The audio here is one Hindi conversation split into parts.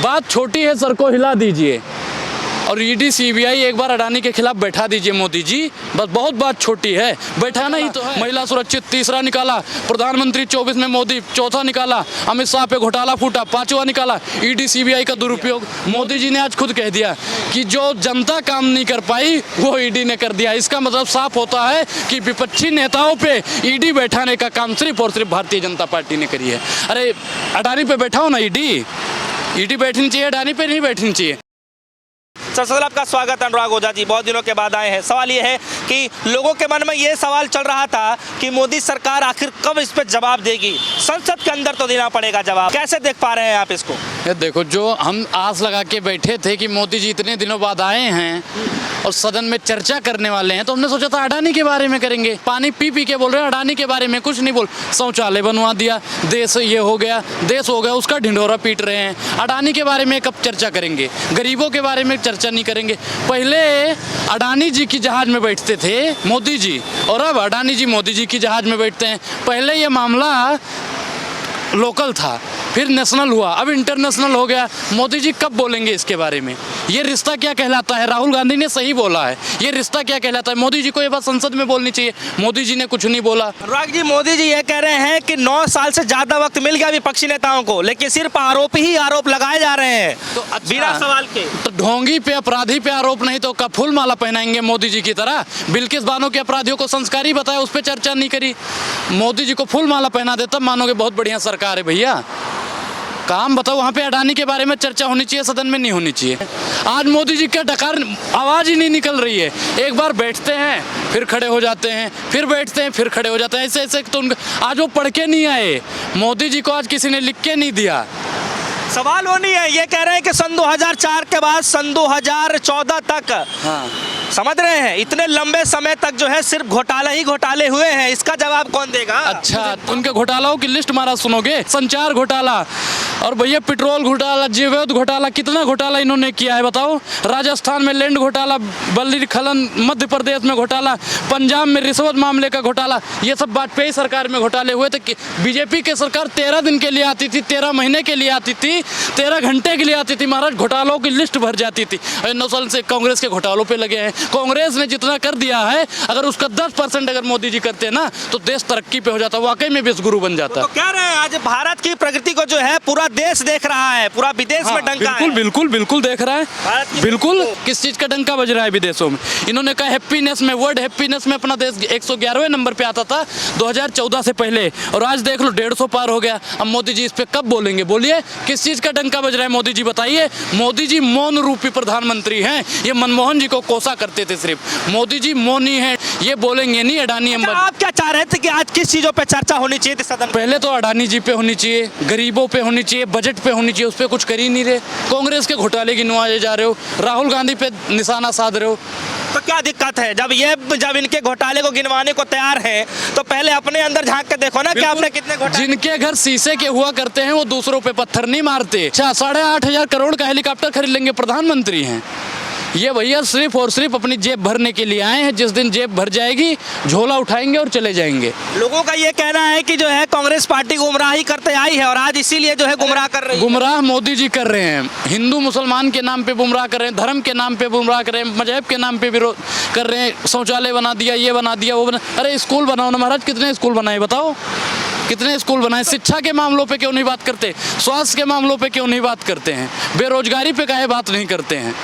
बात छोटी है, सर को हिला दीजिए और ईडी सीबीआई एक बार अडानी के खिलाफ बैठा दीजिए मोदी जी, बस बहुत बात छोटी है, बैठाना ही तो है। महिला सुरक्षित तीसरा निकाला, प्रधानमंत्री 24 में मोदी चौथा निकाला, अमित शाह पे घोटाला फूटा पांचवा निकाला, ईडी सीबीआई का दुरुपयोग मोदी जी ने आज खुद कह दिया कि जो जनता काम नहीं कर पाई वो ईडी ने कर दिया। इसका मतलब साफ होता है कि विपक्षी नेताओं पे ईडी बैठाने का काम सिर्फ और सिर्फ भारतीय जनता पार्टी ने करी है। अरे अडानी पे बैठाओ ना, ईडी बैठनी चाहिए, अडानी पे नहीं बैठनी चाहिए। सर आपका स्वागत है। अनुराग ओझा जी बहुत दिनों के बाद आए हैं। सवाल ये है कि लोगों के मन में ये सवाल चल रहा था कि मोदी सरकार आखिर कब इस पर जवाब देगी, संसद के अंदर तो देना पड़ेगा जवाब। कैसे देख पा रहे हैं आप इसको? ये देखो, जो हम आस लगा के बैठे थे कि मोदी जी इतने दिनों बाद आए हैं और सदन में चर्चा करने वाले हैं, तो हमने सोचा था अडानी के बारे में करेंगे। पानी पी पी के बोल रहे हैं अडानी के बारे में कुछ नहीं बोल, शौचालय बनवा दिया, देश ये हो गया, देश हो गया, उसका ढिंढोरा पीट रहे हैं। अडानी के बारे में कब चर्चा करेंगे? गरीबों के बारे में चर्चा नहीं करेंगे। पहले अडानी जी की जहाज में बैठते थे मोदी जी, और अब अडानी जी मोदी जी की जहाज में बैठते हैं। पहले ये मामला लोकल था, फिर नेशनल हुआ, अब इंटरनेशनल हो गया। मोदी जी कब बोलेंगे इसके बारे में? ये रिश्ता क्या कहलाता है? राहुल गांधी ने सही बोला है, ये रिश्ता क्या कहलाता है? मोदी जी को ये बात संसद में बोलनी चाहिए, मोदी जी ने कुछ नहीं बोला। अनुराग जी, मोदी जी ये कह रहे हैं कि 9 साल से ज्यादा वक्त मिल गया विपक्षी नेताओं को, लेकिन सिर्फ आरोप ही आरोप लगाए जा रहे हैं तो बिना सवाल के। तो ढोंगी पे अपराधी पे आरोप नहीं तो कब फूल माला पहनाएंगे मोदी जी की तरह? बिल्किस बानो के अपराधियों को संस्कारी बताया, उस पर चर्चा नहीं करी। मोदी जी को फूल माला पहना दे तब मानोगे बहुत बढ़िया सरकार है भैया। काम बताओ, वहाँ पे अडानी के बारे में चर्चा होनी चाहिए, सदन में नहीं होनी चाहिए। आज मोदी जी का डकार आवाज ही नहीं निकल रही है। एक बार बैठते हैं फिर खड़े हो जाते हैं, फिर बैठते हैं फिर खड़े हो जाते हैं, ऐसे ऐसे। तो उनका आज वो पढ़ के नहीं आए, मोदी जी को आज किसी ने लिख के नहीं दिया। सवाल वो नहीं है, ये कह रहे हैं कि सन 2004 के बाद सन 2014 तक, हाँ समझ रहे हैं, इतने लंबे समय तक जो है सिर्फ घोटाले ही घोटाले हुए हैं। इसका जवाब कौन देगा? अच्छा, उनके घोटालों की लिस्ट मारा सुनोगे? संचार घोटाला, और भैया पेट्रोल घोटाला, जीवोत घोटाला, कितना घोटाला इन्होंने किया है बताओ। राजस्थान में लैंड घोटाला, बल्ली खलन, मध्य प्रदेश में घोटाला, पंजाब में रिश्वत मामले का घोटाला, ये सब वाजपेयी सरकार में घोटाले हुए थे। बीजेपी की सरकार 13 दिन के लिए आती थी, 13 महीने के लिए आती थी, 13 घंटे के लिए आती थी महाराज, घोटालों की लिस्ट भर जाती थी। 9 साल से कांग्रेस के घोटालों पे लगे हैं। कांग्रेस ने जितना कर दिया है, अगर उसका 10% अगर मोदी जी करते ना तो देश तरक्की पे हो जाता, वाकई में विश्व गुरु बन जाता। तो कह रहे हैं आज भारत की प्रगति को जो है पूरा देश देख रहा है, पूरा विदेश में डंका बिल्कुल है। बिल्कुल बिल्कुल देख रहा है, बिल्कुल। किस चीज का डंका बज रहा है विदेशों में? इन्होंने कहा हैप्पीनेस में, वर्ल्ड हैप्पीनेस में अपना देश 111वें नंबर पे आता था 2014 से पहले, और आज देख लो 150 पार हो गया। अब मोदी जी इस पे कब बोलेंगे? बोलिए, किस चीज का डंका बज रहा है? मोदी जी बताइए। मोदी जी मौन रूपी प्रधानमंत्री हैं, ये मनमोहन जी को कोसा करते थे, सिर्फ मोदी जी मौनी हैं, ये बोलेंगे नहीं अडानी अंबानी। आप क्या चाह रहे थे कि आज किस चीजों पे चर्चा होनी चाहिए थी सदन में? पहले तो अडानी जी पे होनी चाहिए, गरीबों पे होनी चाहिए, बजट पे होनी चाहिए, उस पे कुछ कर ही नहीं रहे। कांग्रेस के घोटाले गिनवाए जा रहे हो, राहुल गांधी पे निशाना साध रहे हो। तो क्या दिक्कत है? जब इनके घोटाले को गिनवाने को तैयार हैं, तो पहले अपने अंदर झांक के देखो ना कि आपने कितने घोटाले। जिनके घर शीशे के हुआ करते हैं वो दूसरों पे पत्थर नहीं मारते। 8,500 करोड़ का हेलीकॉप्टर खरीद लेंगे, प्रधानमंत्री हैं ये भैया। सिर्फ और सिर्फ अपनी जेब भरने के लिए आए हैं, जिस दिन जेब भर जाएगी झोला उठाएंगे और चले जाएंगे। लोगों का ये कहना है कि जो है कांग्रेस पार्टी गुमराही करते आई है और आज इसीलिए जो है गुमराह कर रही है। गुमराह मोदी जी कर रहे हैं, हिंदू मुसलमान के नाम पे गुमराह कर रहे हैं, धर्म के नाम पे गुमराह कर रहे हैं, मजहब के नाम पे विरोध कर रहे हैं। शौचालय बना दिया, ये बना दिया, वो बना। अरे स्कूल बनाओ ना महाराज, कितने स्कूल बनाए बताओ, कितने स्कूल बनाए? शिक्षा के मामलों पे क्यों नहीं बात करते? स्वास्थ्य के मामलों पे क्यों नहीं बात करते हैं? बेरोजगारी पे काहे बात नहीं करते हैं?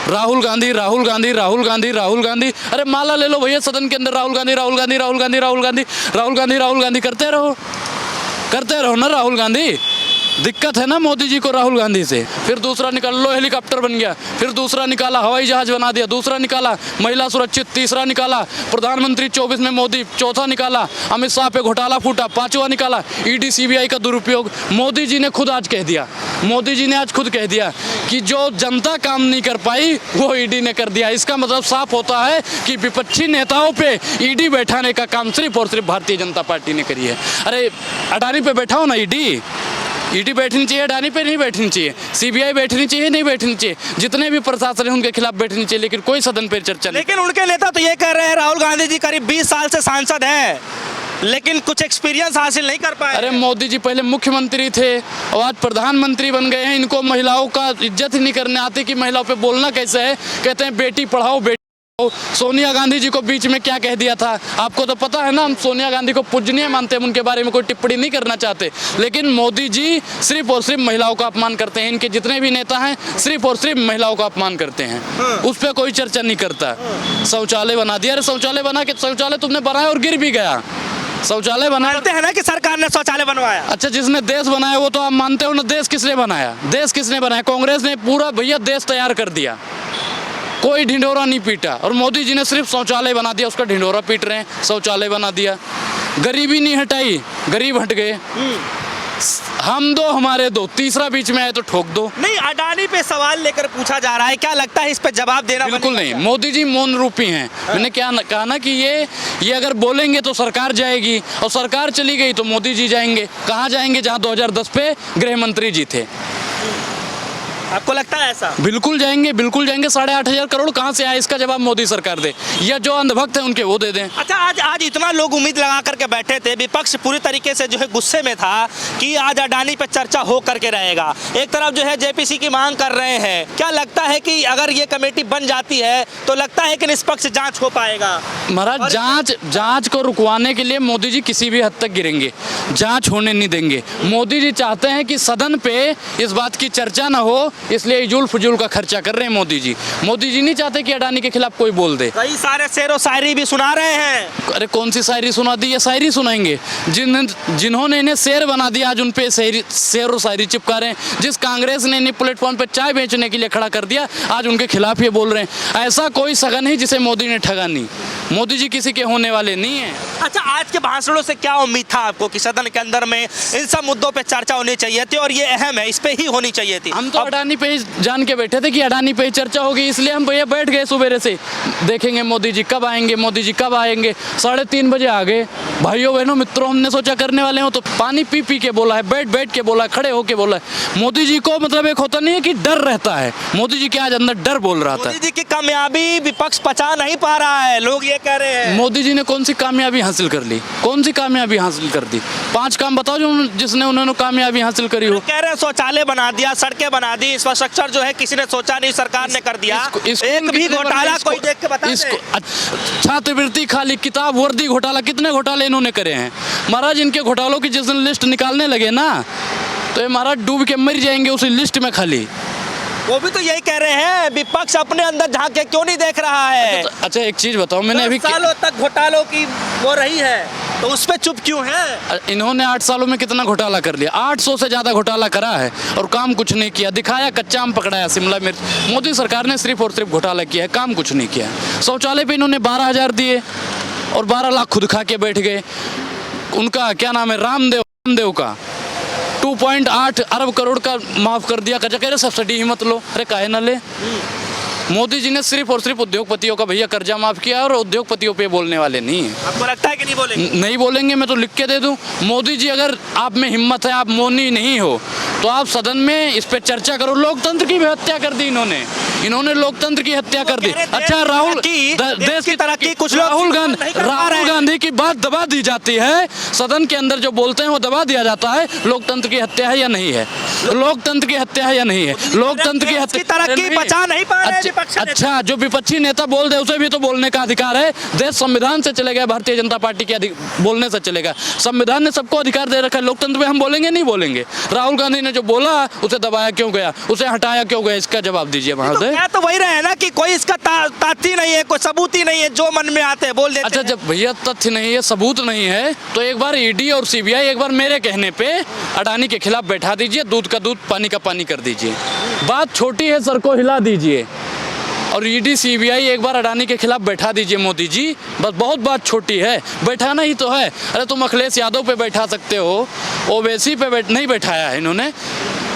राहुल गांधी राहुल गांधी राहुल गांधी राहुल गांधी, अरे माला ले लो भैया सदन के अंदर, राहुल गांधी राहुल गांधी राहुल गांधी राहुल गांधी राहुल गांधी राहुल गांधी करते रहो ना राहुल गांधी। दिक्कत है ना मोदी जी को राहुल गांधी से। फिर दूसरा निकाल लो, हेलीकॉप्टर बन गया, फिर दूसरा निकाला हवाई जहाज बना दिया, दूसरा निकाला महिला सुरक्षित तीसरा निकाला, प्रधानमंत्री 24 में मोदी चौथा निकाला, अमित शाह पे घोटाला फूटा पांचवा निकाला, ईडी सीबीआई का दुरुपयोग मोदी जी ने खुद आज कह दिया। मोदी जी ने आज खुद कह दिया कि जो जनता काम नहीं कर पाई वो ईडी ने कर दिया। इसका मतलब साफ होता है कि विपक्षी नेताओं पे ईडी बैठाने का काम सिर्फ और सिर्फ भारतीय जनता पार्टी ने करी है। अरे अडानी पे बैठाओ ना, ईडी बैठनी चाहिए, अडानी पे नहीं बैठनी चाहिए, सीबीआई बैठनी चाहिए, नहीं बैठनी चाहिए, जितने भी प्रशासन है उनके खिलाफ बैठनी चाहिए, लेकिन कोई सदन पर चर्चा नहीं। लेकिन उनके नेता तो ये कह रहे हैं राहुल गांधी जी करीब 20 साल से सांसद हैं, लेकिन कुछ एक्सपीरियंस हासिल नहीं कर पाए। अरे मोदी जी पहले मुख्यमंत्री थे और आज प्रधानमंत्री बन गए हैं। इनको महिलाओं का इज्जत ही नहीं करने आती कि महिलाओं पे बोलना कैसे है। कहते हैं बेटी पढ़ाओ बेटी। सोनिया गांधी जी को बीच में क्या कह दिया था आपको तो पता है ना। हम सोनिया गांधी को पूजनीय मानते हैं, उनके बारे में कोई टिप्पणी नहीं करना चाहते, लेकिन मोदी जी सिर्फ और सिर्फ महिलाओं का अपमान करते हैं। इनके जितने भी नेता हैं सिर्फ और सिर्फ महिलाओं का अपमान करते हैं, उस पर कोई चर्चा नहीं करता। शौचालय बना दिया, अरे शौचालय बना के शौचालय तुमने बनाया और गिर भी गया। शौचालय बनाया मानते हैं ना कि सरकार ने शौचालय बनवाया। अच्छा, जिसने देश बनाया वो तो आप मानते हो ना। देश किसने बनाया? देश किसने बनाया? कांग्रेस ने पूरा भैया देश तैयार कर दिया, कोई ढिंढोरा नहीं पीटा। और मोदी जी ने सिर्फ शौचालय बना दिया, उसका ढिंढोरा पीट रहे हैं। शौचालय बना दिया, गरीबी नहीं हटाई, गरीब हट गए। हम दो हमारे दो, तीसरा बीच में आए तो ठोक दो। नहीं, अडानी पे सवाल लेकर पूछा जा रहा है, क्या लगता है इस पे जवाब देना? बिल्कुल नहीं, मोदी जी मौन रूपी हैं। मैंने क्या कहा ना कि ये अगर बोलेंगे तो सरकार जाएगी, और सरकार चली गई तो मोदी जी जाएंगे। कहाँ जाएंगे? जहाँ 2010 पे गृह मंत्री जी थे। आपको लगता है ऐसा? बिल्कुल जाएंगे, बिल्कुल जाएंगे। 8,500 करोड़ कहाँ से आए, इसका जवाब मोदी सरकार दे, या जो अंधभक्त हैं उनके वो दे दें। अच्छा, आज इतना लोग उम्मीद लगा करके बैठे थे, विपक्ष पूरी तरीके से जो है गुस्से में था कि आज अडानी पे चर्चा हो करके रहेगा। एक तरफ जो है जेपीसी की मांग कर रहे हैं। क्या लगता है कि अगर ये कमेटी बन जाती है तो लगता है कि निष्पक्ष जांच हो पाएगा? महाराज, जांच को रुकवाने के लिए मोदी जी किसी भी हद तक गिरेंगे, जांच होने नहीं देंगे। मोदी जी चाहते हैं कि सदन पे इस बात की चर्चा ना हो, इसलिए इजुल फजूल का खर्चा कर रहे हैं मोदी जी। मोदी जी नहीं चाहते कि अडानी के खिलाफ कोई बोल दे। कई सारे शेर व शायरी भी सुना रहे हैं। अरे कौन सी शायरी सुना दी? ये शायरी सुनाएंगे जिन्होंने इन्हें शेर बना दिया, आज उन पे शेर और शायरी चिपका रहे हैं। जिस कांग्रेस ने इन्हें प्लेटफॉर्म पे चाय बेचने के लिए खड़ा कर दिया, आज उनके खिलाफ ये बोल रहे हैं। ऐसा कोई सगा नहीं जिसे मोदी ने ठगा नहीं। मोदी जी किसी के होने वाले नहीं है। अच्छा, आज के भाषणों से क्या उम्मीद था आपको कि सदन के अंदर में इन सब मुद्दों पे चर्चा होनी चाहिए थी और ये अहम है, इस पे ही होनी चाहिए थी? हम तो अडानी पे ही जान के बैठे थे कि अडानी पे ही चर्चा होगी, इसलिए हम भैया बैठ गए सुबह से। देखेंगे मोदी जी कब आएंगे, मोदी जी कब आएंगे। 3:30 बजे आ गए। भाइयों बहनों मित्रों, हमने सोचा करने वाले हो तो पानी पी पी के बोला है, बैठ बैठ के बोला है, खड़े होके बोला है। मोदी जी को मतलब एक होता नहीं है कि डर रहता है। मोदी जी के आज अंदर डर बोल रहा था। मोदी जी की कामयाबी विपक्ष पचा नहीं पा रहा है, लोग ये कह रहे हैं। मोदी जी ने कौन सी कामयाबी हासिल कर ली? कौन सी कामयाबी हासिल कर दी? 5 काम बताओ जिसने उन्होंने कामयाबी हासिल करी हो। कह रहे हैं शौचालय बना दिया, सड़कें बना दी, इंफ्रास्ट्रक्चर जो है किसी ने सोचा नहीं, सरकार ने कर दिया। एक भी घोटाला कोई देख के बता दे। छात्रवृत्ति खाली, किताब वर्दी घोटाला, कितने घोटाले इन्होंने करे हैं महाराज। इनके घोटालों की जिस दिन लिस्ट निकालने लगे ना, तो ये महाराज डूब के मर जाएंगे उसी लिस्ट में खाली। वो भी तो यही कह रहे हैं, विपक्ष अपने अंदर झांक के क्यों नहीं देख रहा है? अच्छा एक चीज बताओ, मैंने अभी सालों तक घोटालों की वो रही है, तो उस पे चुप क्यों है? इन्होंने 8 सालों में कितना घोटाला कर लिया? 800 से ज्यादा घोटाला करा है और काम कुछ नहीं किया। दिखाया कच्चा आम पकड़ाया शिमला मिर्च। मोदी सरकार ने सिर्फ और सिर्फ घोटाला किया है, काम कुछ नहीं किया। शौचालय पे इन्होंने 12,000 दिए और 12 लाख खुद खा के बैठ गए। उनका क्या नाम है, रामदेव का 2.8 अरब करोड़ का माफ कर दिया। कह रहे सब्सिडी ही मत लो। अरे काहे ना ले। मोदी जी ने सिर्फ और सिर्फ उद्योगपतियों का भैया कर्जा माफ किया, और उद्योगपतियों पे बोलने वाले नहीं है। आपको लगता है कि नहीं बोलेंगे? नहीं बोलेंगे, मैं तो लिख के दे दूं। मोदी जी अगर आप में हिम्मत है, आप मौनी नहीं हो, तो आप सदन में इस पे चर्चा करो। लोकतंत्र की भी हत्या कर दी इन्होंने लोकतंत्र की हत्या कर दी। अच्छा, राहुल देश की तरक्की कुछ राहुल गांधी की बात दबा दी जाती है, सदन के अंदर जो बोलते हैं वो दबा दिया जाता है। लोकतंत्र की हत्या है या नहीं है? लोकतंत्र की हत्या है या नहीं है? लोकतंत्र की हत्या, तरक्की बचा नहीं पा रहे। अच्छा, जो विपक्षी नेता बोल दे उसे भी तो बोलने का अधिकार है। देश संविधान से चले गए, भारतीय जनता पार्टी के बोलने से चलेगा। संविधान ने सबको अधिकार दे रखा है। लोकतंत्र में हम बोलेंगे नहीं बोलेंगे? राहुल गांधी ने जो बोला उसे दबाया क्यों गया, उसे हटाया क्यों गया? इसका जवाब दीजिए महोदय। तो वही रहे ना कि कोई इसका तथ्य नहीं है, कोई सबूत ही नहीं है, जो मन में आते हैं बोल देते हैं। अच्छा, जब भैया तथ्य नहीं है, सबूत नहीं है, तो एक बार ईडी और सीबीआई एक बार मेरे कहने पे अडानी के खिलाफ बैठा दीजिए, दूध का दूध पानी का पानी कर दीजिए। बात छोटी है, सर को हिला दीजिए। और ईडी सीबीआई एक बार अडानी के खिलाफ बैठा दीजिए मोदी जी। बस बहुत बात छोटी है, बैठाना ही तो है। अरे तुम अखिलेश यादव पे बैठा सकते हो, ओवैसी पे नहीं बैठाया है इन्होंने।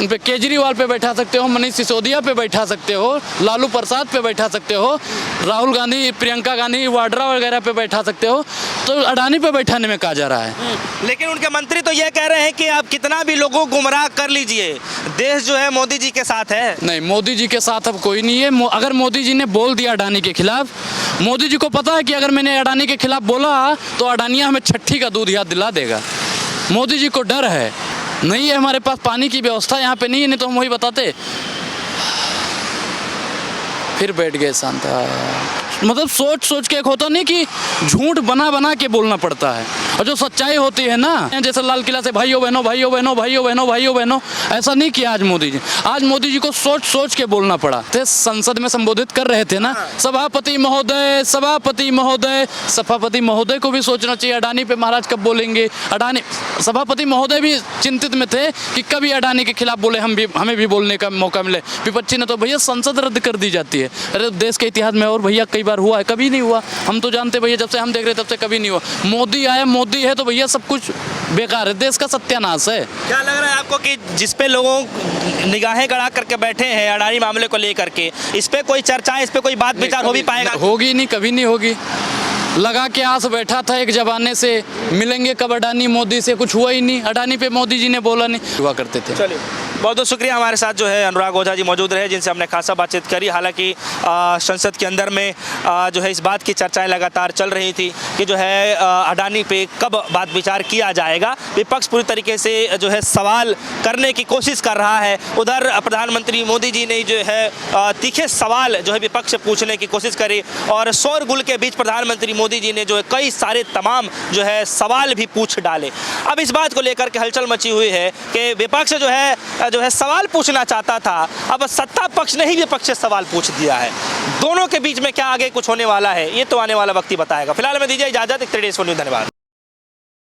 इन पे केजरीवाल पे बैठा सकते हो, मनीष सिसोदिया पे बैठा सकते हो, लालू प्रसाद पे बैठा सकते हो, राहुल गांधी, प्रियंका गांधी, वाड्रा वगैरह पे बैठा सकते हो, तो अडानी पे बैठाने में कहा जा रहा है। लेकिन उनके मंत्री तो ये कह रहे हैं कि आप कितना भी लोगों को गुमराह कर लीजिए, देश जो है मोदी जी के साथ है। नहीं, मोदी जी के साथ अब कोई नहीं है। अगर मोदी मोदी जी ने बोल दिया अडानी के खिलाफ। मोदी जी को पता है कि अगर मैंने अडानी के खिलाफ बोला तो अडानिया हमें छठी का दूध याद दिला देगा। मोदी जी को डर है, नहीं है हमारे पास पानी की व्यवस्था यहाँ पे नहीं है, नहीं तो हम वही बताते। फिर बैठ गए शांत। मतलब सोच सोच के एक होता नहीं कि झूठ बना बना के बोलना पड़ता है, और जो सच्चाई होती है ना, जैसे लाल किला से भाइयों बहनों भाइयों बहनों भाइयों बहनों भाइयों बहनों, ऐसा नहीं किया आज मोदी जी। आज मोदी जी को सोच सोच के बोलना पड़ा। थे संसद में संबोधित कर रहे थे ना, सभापति महोदय सभापति महोदय, सभापति महोदय को भी सोचना चाहिए अडानी पे महाराज कब बोलेंगे। अडानी सभापति महोदय भी चिंतित में थे कि कभी अडानी के खिलाफ बोले, हमें भी बोलने का मौका मिले। विपक्षी ने तो भैया संसद रद्द कर दी जाती है। अरे देश के इतिहास में और भैया कई बार हुआ है, कभी नहीं हुआ। हम तो जानते भैया, जब से हम देख रहे तब से कभी नहीं हुआ। मोदी आया, मोदी है तो भैया सब कुछ बेकार है, देश का सत्यानाश है। क्या लग रहा है आपको कि जिस पे लोगों निगाहें गड़ा करके बैठे हैं अडानी मामले को लेकर के, इस पे कोई चर्चा, इस पे कोई बात विचार हो भी पाएगा? होगी नहीं, कभी नहीं होगी। लगा के आस बैठा था एक जमाने से, मिलेंगे कब अडानी मोदी से, कुछ हुआ ही नहीं। अडानी पे मोदी जी ने बोला नहीं, हुआ करते थे। चलिए, बहुत बहुत शुक्रिया। हमारे साथ जो है अनुराग ओझा जी मौजूद रहे, जिनसे हमने खासा बातचीत करी। हालांकि संसद के अंदर में जो है इस बात की चर्चाएं लगातार चल रही थी कि जो है अडानी पे कब बात विचार किया जाएगा। विपक्ष पूरी तरीके से जो है सवाल करने की कोशिश कर रहा है। उधर प्रधानमंत्री मोदी जी ने जो है तीखे सवाल जो है विपक्ष से पूछने की कोशिश करी, और शोरगुल के बीच प्रधानमंत्री मोदी जी ने जो है कई सारे तमाम जो है सवाल भी पूछ डाले। अब इस बात को लेकर के हलचल मची हुई है कि विपक्ष जो है सवाल पूछना चाहता था, अब सत्ता पक्ष ने ही विपक्ष से सवाल पूछ दिया है। दोनों के बीच में क्या आगे कुछ होने वाला है, ये तो आने वाला वक्त ही बताएगा। फिलहाल मैं दीजिए इजाजत। एक 3 डेज़ न्यूज़, धन्यवाद।